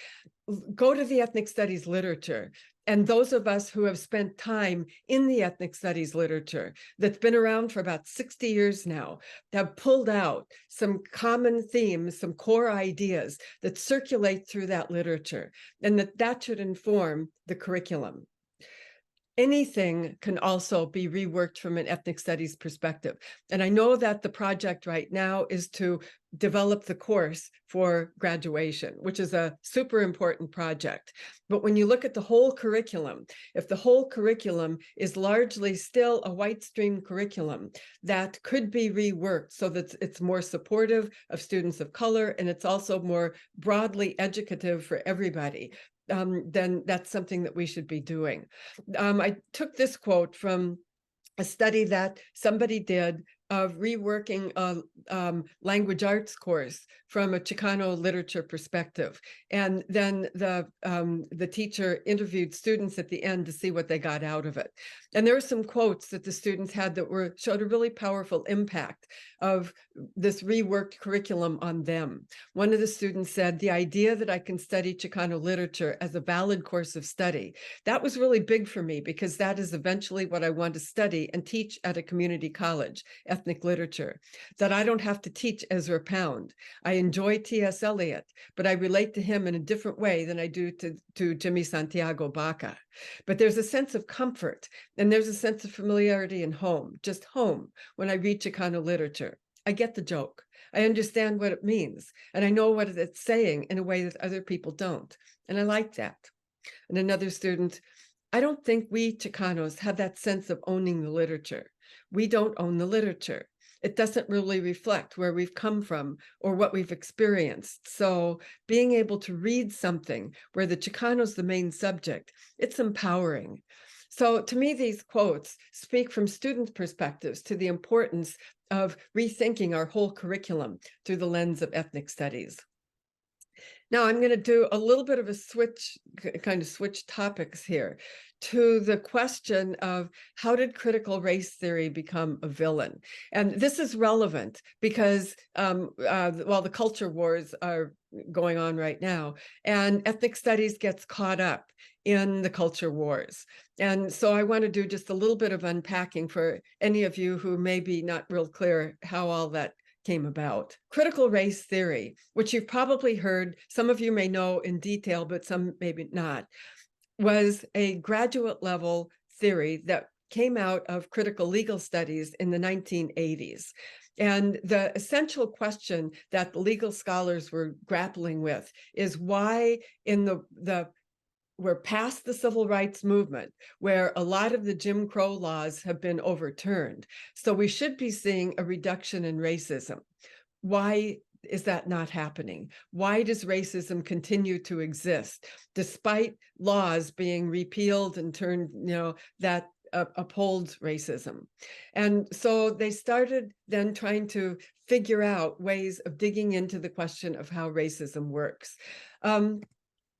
go to the ethnic studies literature. And those of us who have spent time in the ethnic studies literature that's been around for about 60 years now have pulled out some common themes, some core ideas that circulate through that literature, and that should inform the curriculum. Anything can also be reworked from an ethnic studies perspective. And I know that the project right now is to develop the course for graduation, which is a super important project. But when you look at the whole curriculum, if the whole curriculum is largely still a white stream curriculum, that could be reworked so that it's more supportive of students of color, and it's also more broadly educative for everybody. Then that's something that we should be doing. I took this quote from a study that somebody did of reworking a language arts course from a Chicano literature perspective. And then the teacher interviewed students at the end to see what they got out of it. And there were some quotes that the students had that showed a really powerful impact of this reworked curriculum on them. One of the students said, "The idea that I can study Chicano literature as a valid course of study, that was really big for me, because that is eventually what I want to study and teach at a community college, ethnic literature. That I don't have to teach Ezra Pound. I enjoy T.S. Eliot, but I relate to him in a different way than I do to Jimmy Santiago Baca. But there's a sense of comfort, and there's a sense of familiarity and home, just home, when I read Chicano literature. I get the joke. I understand what it means, and I know what it's saying in a way that other people don't, and I like that." And another student, "I don't think we Chicanos have that sense of owning the literature. We don't own the literature. It doesn't really reflect where we've come from or what we've experienced. So being able to read something where the Chicano's the main subject, it's empowering." So to me, these quotes speak from student perspectives to the importance of rethinking our whole curriculum through the lens of ethnic studies. Now I'm going to do a little bit of a switch topics here to the question of how did critical race theory become a villain? And this is relevant because while the culture wars are going on right now, and ethnic studies gets caught up in the culture wars. And so I want to do just a little bit of unpacking for any of you who may be not real clear how all that came about. Critical race theory, which you've probably heard, some of you may know in detail, but some maybe not, was a graduate level theory that came out of critical legal studies in the 1980s. And the essential question that the legal scholars were grappling with is why in the we're past the civil rights movement, where a lot of the Jim Crow laws have been overturned. So we should be seeing a reduction in racism. Why is that not happening? Why does racism continue to exist despite laws being repealed and turned, that upholds racism? And so they started then trying to figure out ways of digging into the question of how racism works.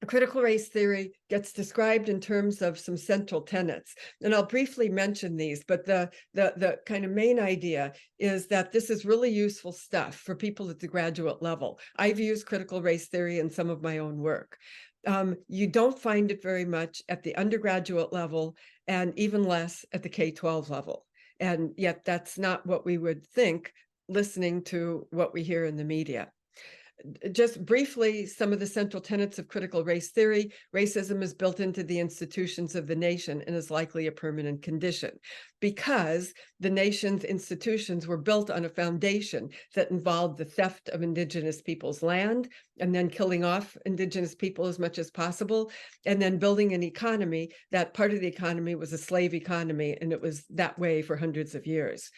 Critical race theory gets described in terms of some central tenets, and I'll briefly mention these, but the kind of main idea is that this is really useful stuff for people at the graduate level. I've used critical race theory in some of my own work. You don't find it very much at the undergraduate level, and even less at the K-12 level. And yet that's not what we would think listening to what we hear in the media. Just briefly, some of the central tenets of critical race theory: racism is built into the institutions of the nation and is likely a permanent condition, because the nation's institutions were built on a foundation that involved the theft of Indigenous people's land, and then killing off Indigenous people as much as possible, and then building an economy that part of the economy was a slave economy, and it was that way for hundreds of years.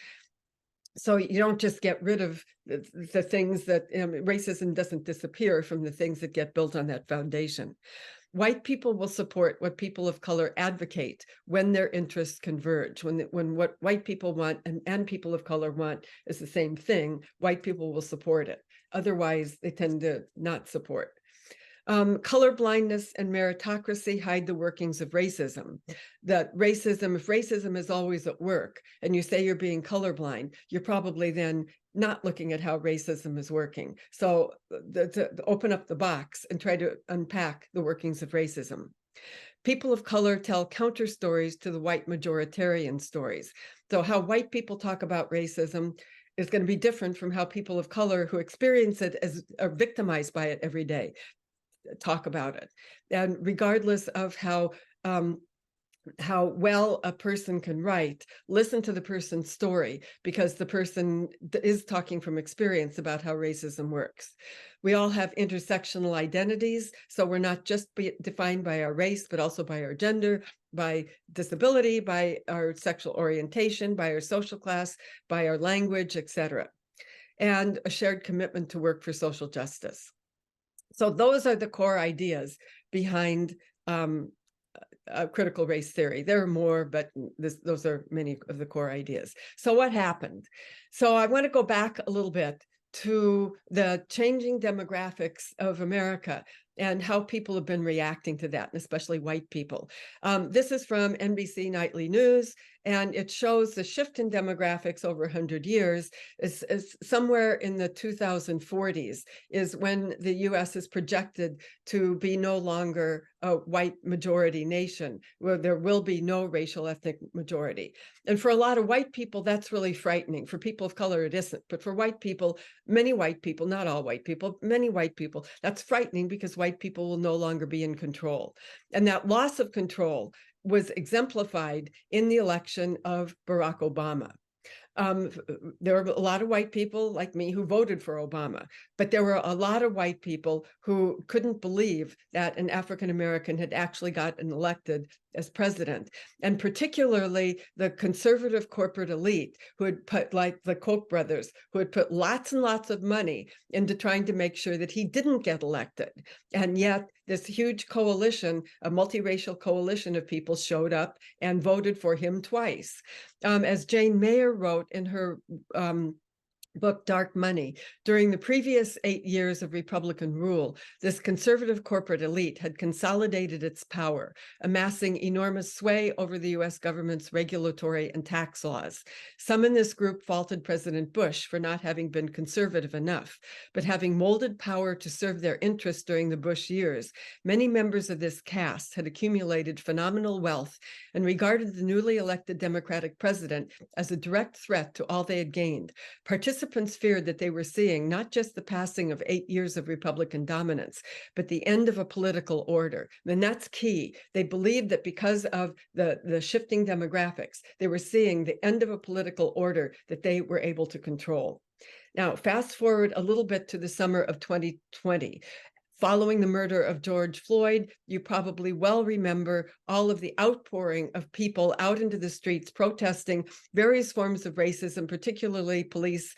So you don't just get rid of the things that, racism doesn't disappear from the things that get built on that foundation. White people will support what people of color advocate when their interests converge. When what white people want and people of color want is the same thing, white people will support it. Otherwise, they tend to not support. Color blindness and meritocracy hide the workings of racism. That racism, if racism is always at work and you say you're being colorblind, you're probably then not looking at how racism is working. So to open up the box and try to unpack the workings of racism. People of color tell counter stories to the white majoritarian stories. So how white people talk about racism is going to be different from how people of color who experience it as are victimized by it every day talk about it. And regardless of how well a person can write, listen to the person's story, because the person is talking from experience about how racism works. We all have intersectional identities, so we're not just defined by our race, but also by our gender, by disability, by our sexual orientation, by our social class, by our language, etc. And a shared commitment to work for social justice. So those are the core ideas behind critical race theory. There are more, but those are many of the core ideas. So what happened? So I want to go back a little bit to the changing demographics of America and how people have been reacting to that, and especially white people. This is from NBC Nightly News, and it shows the shift in demographics over 100 years. Is somewhere in the 2040s is when the US is projected to be no longer a white majority nation, where there will be no racial ethnic majority. And for a lot of white people, that's really frightening. For people of color, it isn't. But for white people, many white people, not all white people, many white people, that's frightening, because white people will no longer be in control. And that loss of control was exemplified in the election of Barack Obama. There were a lot of white people like me who voted for Obama, but there were a lot of white people who couldn't believe that an African-American had actually gotten elected as president. And particularly the conservative corporate elite, who had put, like the Koch brothers, who had put lots and lots of money into trying to make sure that he didn't get elected. And yet this huge coalition, a multiracial coalition of people, showed up and voted for him twice. As Jane Mayer wrote in her book, Dark Money, during the previous 8 years of Republican rule, this conservative corporate elite had consolidated its power, amassing enormous sway over the US government's regulatory and tax laws. Some in this group faulted President Bush for not having been conservative enough, but having molded power to serve their interests during the Bush years, many members of this caste had accumulated phenomenal wealth and regarded the newly elected Democratic president as a direct threat to all they had gained. Participants feared that they were seeing not just the passing of 8 years of Republican dominance, but the end of a political order. And that's key. They believed that because of the shifting demographics, they were seeing the end of a political order that they were able to control. Now, fast forward a little bit to the summer of 2020. Following the murder of George Floyd, you probably well remember all of the outpouring of people out into the streets protesting various forms of racism, particularly police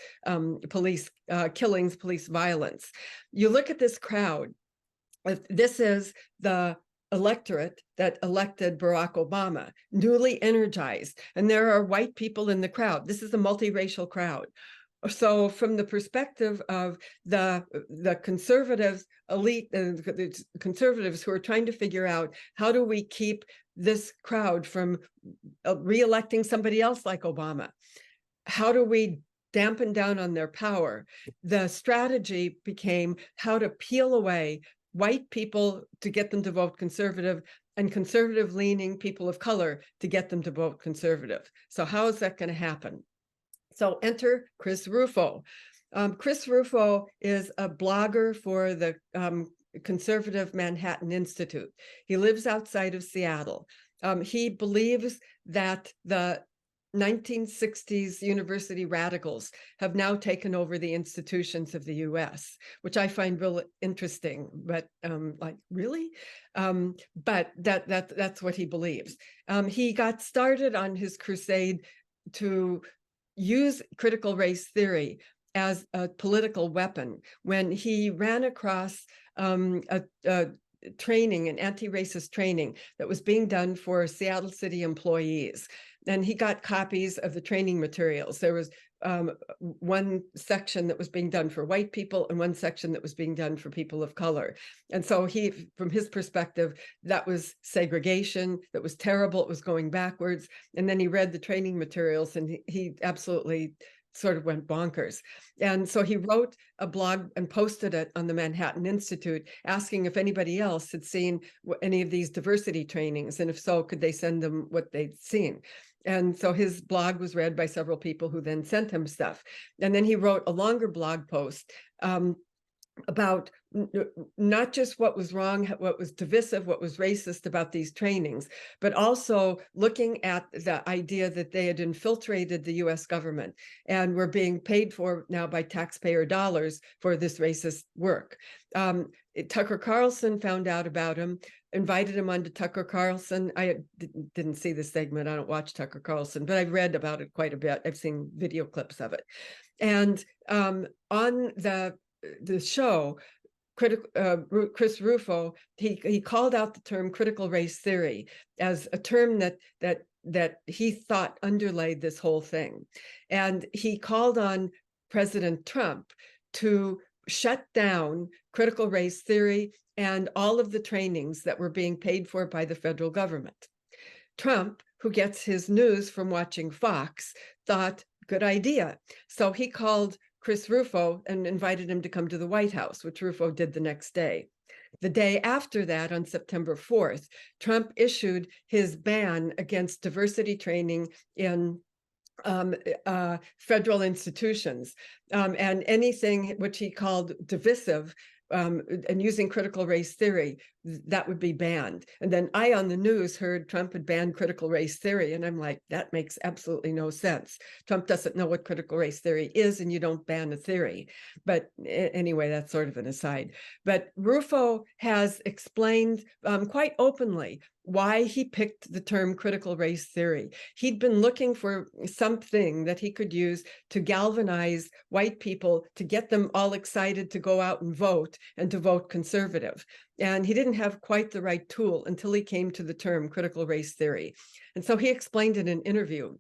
killings, police violence. You look at this crowd. This is the electorate that elected Barack Obama, newly energized, and there are white people in the crowd. This is a multiracial crowd. So from the perspective of the conservative elite, the conservatives who are trying to figure out how do we keep this crowd from re-electing somebody else like Obama? How do we dampen down on their power? The strategy became how to peel away white people to get them to vote conservative, and conservative-leaning people of color to get them to vote conservative. So how is that going to happen? So enter Chris Rufo. Chris Rufo is a blogger for the conservative Manhattan Institute. He lives outside of Seattle. He believes that the 1960s university radicals have now taken over the institutions of the US, which I find really interesting, but like, really? But that's what he believes. He got started on his crusade to use critical race theory as a political weapon when he ran across a training, an anti-racist training that was being done for Seattle City employees. And he got copies of the training materials. There was one section that was being done for white people and one section that was being done for people of color. And so he, from his perspective, that was segregation, that was terrible, it was going backwards. And then he read the training materials and he absolutely sort of went bonkers. And so he wrote a blog and posted it on the Manhattan Institute, asking if anybody else had seen any of these diversity trainings, and if so, could they send them what they'd seen. And so his blog was read by several people who then sent him stuff. And then he wrote a longer blog post about not just what was wrong, what was divisive, what was racist about these trainings, but also looking at the idea that they had infiltrated the US government and were being paid for now by taxpayer dollars for this racist work. Tucker Carlson found out about him, invited him onto Tucker Carlson. I didn't see the segment. I don't watch Tucker Carlson, but I've read about it quite a bit. I've seen video clips of it. And on the show, Chris Rufo, he called out the term critical race theory as a term that he thought underlaid this whole thing. And he called on President Trump to shut down critical race theory and all of the trainings that were being paid for by the federal government. Trump, who gets his news from watching Fox, thought, good idea. So he called Chris Rufo and invited him to come to the White House, which Rufo did the next day. The day after that, on September 4th, Trump issued his ban against diversity training in federal institutions, and anything which he called divisive and using critical race theory, that would be banned. And then I, on the news, heard Trump had banned critical race theory. And I'm like, that makes absolutely no sense. Trump doesn't know what critical race theory is, and you don't ban a theory. But anyway, that's sort of an aside. But Rufo has explained quite openly why he picked the term critical race theory. He'd been looking for something that he could use to galvanize white people, to get them all excited to go out and vote and to vote conservative. And he didn't have quite the right tool until he came to the term critical race theory. And so he explained in an interview,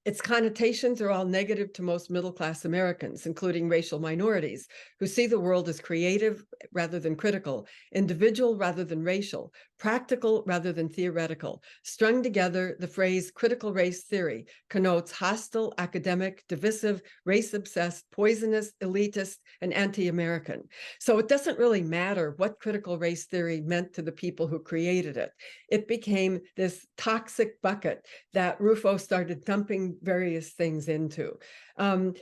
its connotations are all negative to most middle-class Americans, including racial minorities, who see the world as creative rather than critical, individual rather than racial, practical rather than theoretical. Strung together, the phrase critical race theory connotes hostile, academic, divisive, race-obsessed, poisonous, elitist, and anti-American. So it doesn't really matter what critical race theory meant to the people who created it. It became this toxic bucket that Rufo started dumping various things into.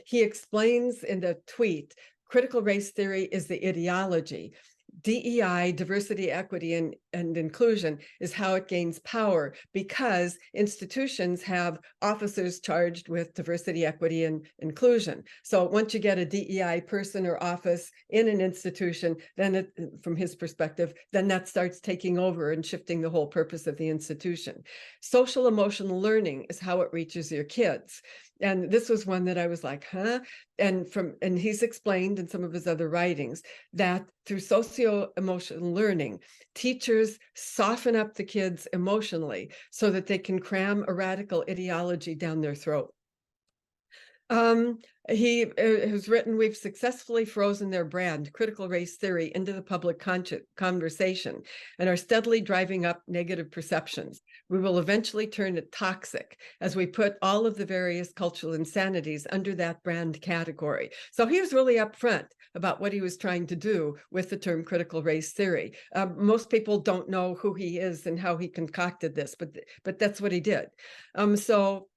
He explains in the tweet, critical race theory is the ideology. DEI, diversity, equity, and inclusion, is how it gains power, because institutions have officers charged with diversity, equity, and inclusion. So once you get a DEI person or office in an institution, then from his perspective, then that starts taking over and shifting the whole purpose of the institution. Social emotional learning is how it reaches your kids. And this was one that I was like, huh? And he's explained in some of his other writings that through socio-emotional learning, teachers soften up the kids emotionally so that they can cram a radical ideology down their throat. He has written, we've successfully frozen their brand, critical race theory, into the public conversation and are steadily driving up negative perceptions. We will eventually turn it toxic as we put all of the various cultural insanities under that brand category. So he was really upfront about what he was trying to do with the term critical race theory. Most people don't know who he is and how he concocted this, but that's what he did. So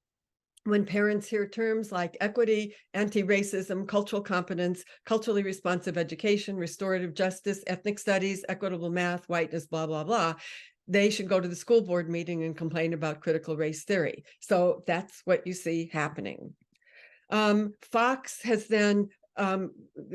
when parents hear terms like equity, anti-racism, cultural competence, culturally responsive education, restorative justice, ethnic studies, equitable math, whiteness, blah, blah, blah, they should go to the school board meeting and complain about critical race theory. So that's what you see happening. Fox has then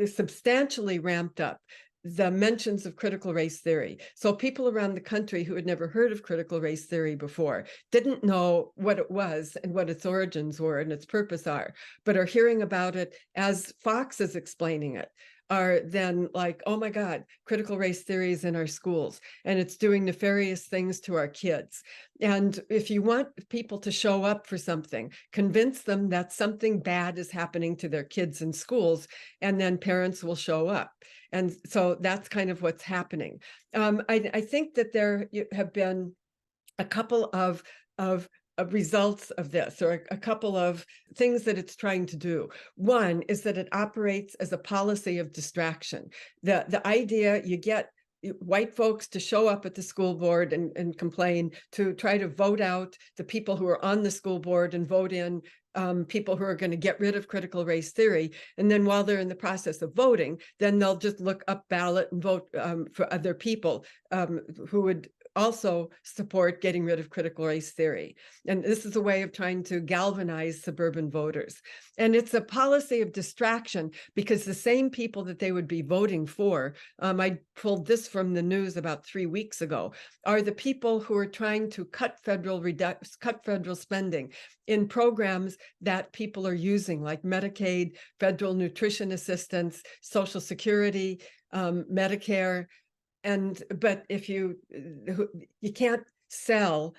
substantially ramped up the mentions of critical race theory. So people around the country who had never heard of critical race theory before didn't know what it was and what its origins were and its purpose are, but are hearing about it as Fox is explaining it, are then like, oh my God, critical race theory is in our schools and it's doing nefarious things to our kids. And if you want people to show up for something, convince them that something bad is happening to their kids in schools, and then parents will show up. And so that's kind of what's happening. I think that there have been a couple of results of this, or a couple of things that it's trying to do. One is that it operates as a policy of distraction. The idea, you get white folks to show up at the school board and complain, to try to vote out the people who are on the school board and vote in people who are going to get rid of critical race theory. And then while they're in the process of voting, then they'll just look up ballot and vote for other people who would also support getting rid of critical race theory. And this is a way of trying to galvanize suburban voters. And it's a policy of distraction, because the same people that they would be voting for, I pulled this from the news about 3 weeks ago, are the people who are trying to cut federal spending in programs that people are using, like Medicaid, federal nutrition assistance, Social Security, Medicare. But if you can't sell,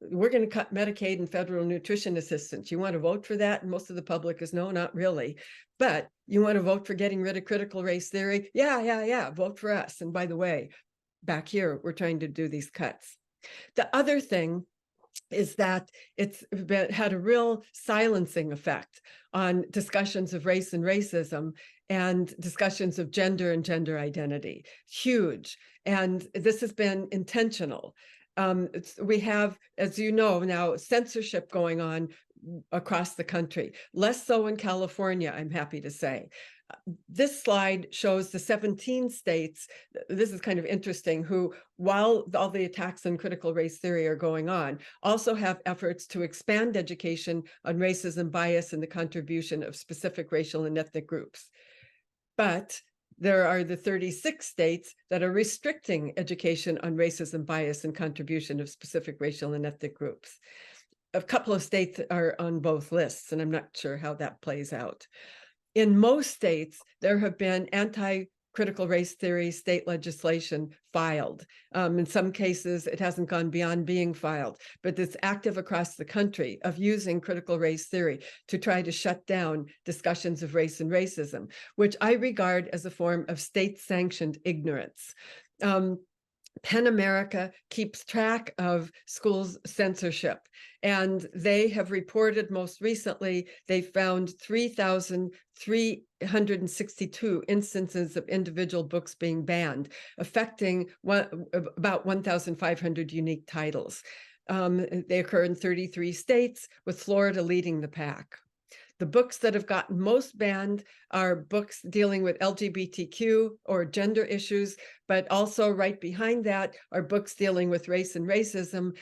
we're going to cut Medicaid and federal nutrition assistance. You want to vote for that? And most of the public is no, not really. But you want to vote for getting rid of critical race theory? Yeah, vote for us. And by the way, back here, we're trying to do these cuts. The other thing is that it's had a real silencing effect on discussions of race and racism and discussions of gender and gender identity. Huge. And this has been intentional. We have, as you know now, censorship going on across the country, less so in California, I'm happy to say. This slide shows the 17 states, this is kind of interesting, who, while all the attacks on critical race theory are going on, also have efforts to expand education on racism, bias, and the contribution of specific racial and ethnic groups. But there are the 36 states that are restricting education on racism, bias, and contribution of specific racial and ethnic groups. A couple of states are on both lists, and I'm not sure how that plays out. In most states, there have been anti-critical race theory state legislation filed. In some cases, it hasn't gone beyond being filed, but it's active across the country of using critical race theory to try to shut down discussions of race and racism, which I regard as a form of state-sanctioned ignorance. PEN America keeps track of schools' censorship, and they have reported most recently they found 3,362 instances of individual books being banned, affecting about 1,500 unique titles. They occur in 33 states, with Florida leading the pack. The books that have gotten most banned are books dealing with LGBTQ or gender issues, but also right behind that are books dealing with race and racism,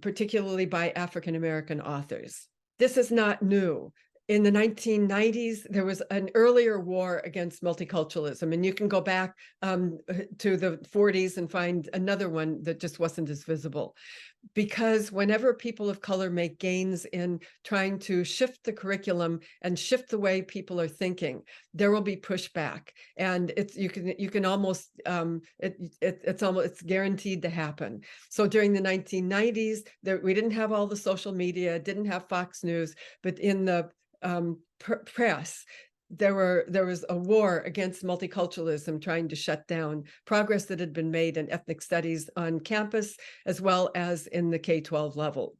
particularly by African-American authors. This is not new. In the 1990s, there was an earlier war against multiculturalism, and you can go back to the 40s and find another one that just wasn't as visible. Because whenever people of color make gains in trying to shift the curriculum and shift the way people are thinking, there will be pushback, and you can almost it's guaranteed to happen. So during the 1990s, we didn't have all the social media, didn't have Fox News, but in the press, there was a war against multiculturalism, trying to shut down progress that had been made in ethnic studies on campus, as well as in the K-12 level.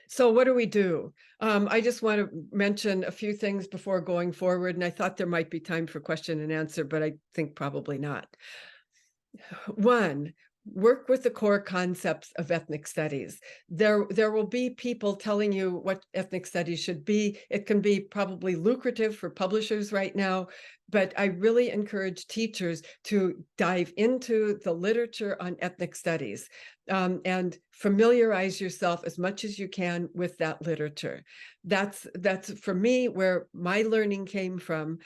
So what do we do? I just want to mention a few things before going forward, and I thought there might be time for question and answer, but I think probably not. One, work with the core concepts of ethnic studies. There will be people telling you what ethnic studies should be. It can be probably lucrative for publishers right now, but I really encourage teachers to dive into the literature on ethnic studies and familiarize yourself as much as you can with that literature. That's for me where my learning came from,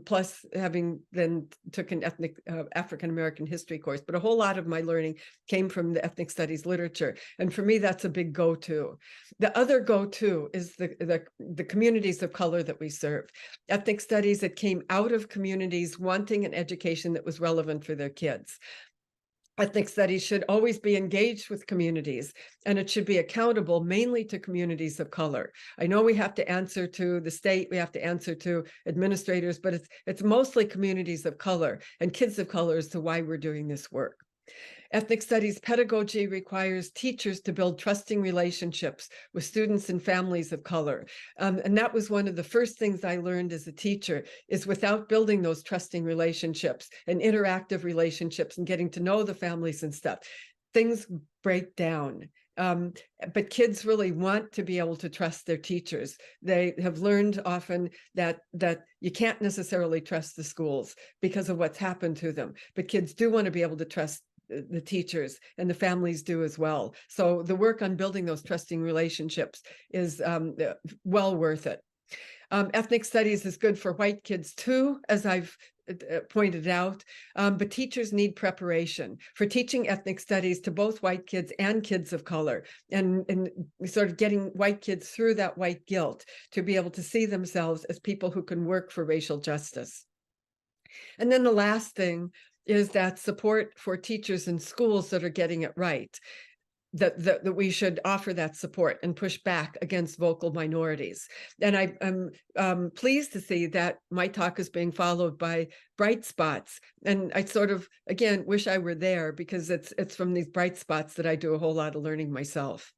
plus having then took an ethnic African-American history course, but a whole lot of my learning came from the ethnic studies literature. And for me, that's a big go-to. The other go-to is the communities of color that we serve. Ethnic studies that came out of communities wanting an education that was relevant for their kids. Ethnic studies should always be engaged with communities, and it should be accountable mainly to communities of color. I know we have to answer to the state, we have to answer to administrators, but it's mostly communities of color and kids of color as to why we're doing this work. Ethnic studies pedagogy requires teachers to build trusting relationships with students and families of color. And that was one of the first things I learned as a teacher, is without building those trusting relationships and interactive relationships and getting to know the families and stuff, things break down. But kids really want to be able to trust their teachers. They have learned often that you can't necessarily trust the schools because of what's happened to them, but kids do want to be able to trust the teachers, and the families do as well. So the work on building those trusting relationships is well worth it. Ethnic studies is good for white kids too, as I've pointed out, but teachers need preparation for teaching ethnic studies to both white kids and kids of color, and sort of getting white kids through that white guilt to be able to see themselves as people who can work for racial justice. And then the last thing is that support for teachers in schools that are getting it right, that we should offer that support and push back against vocal minorities. And I'm pleased to see that my talk is being followed by bright spots. And I sort of, again, wish I were there, because it's from these bright spots that I do a whole lot of learning myself.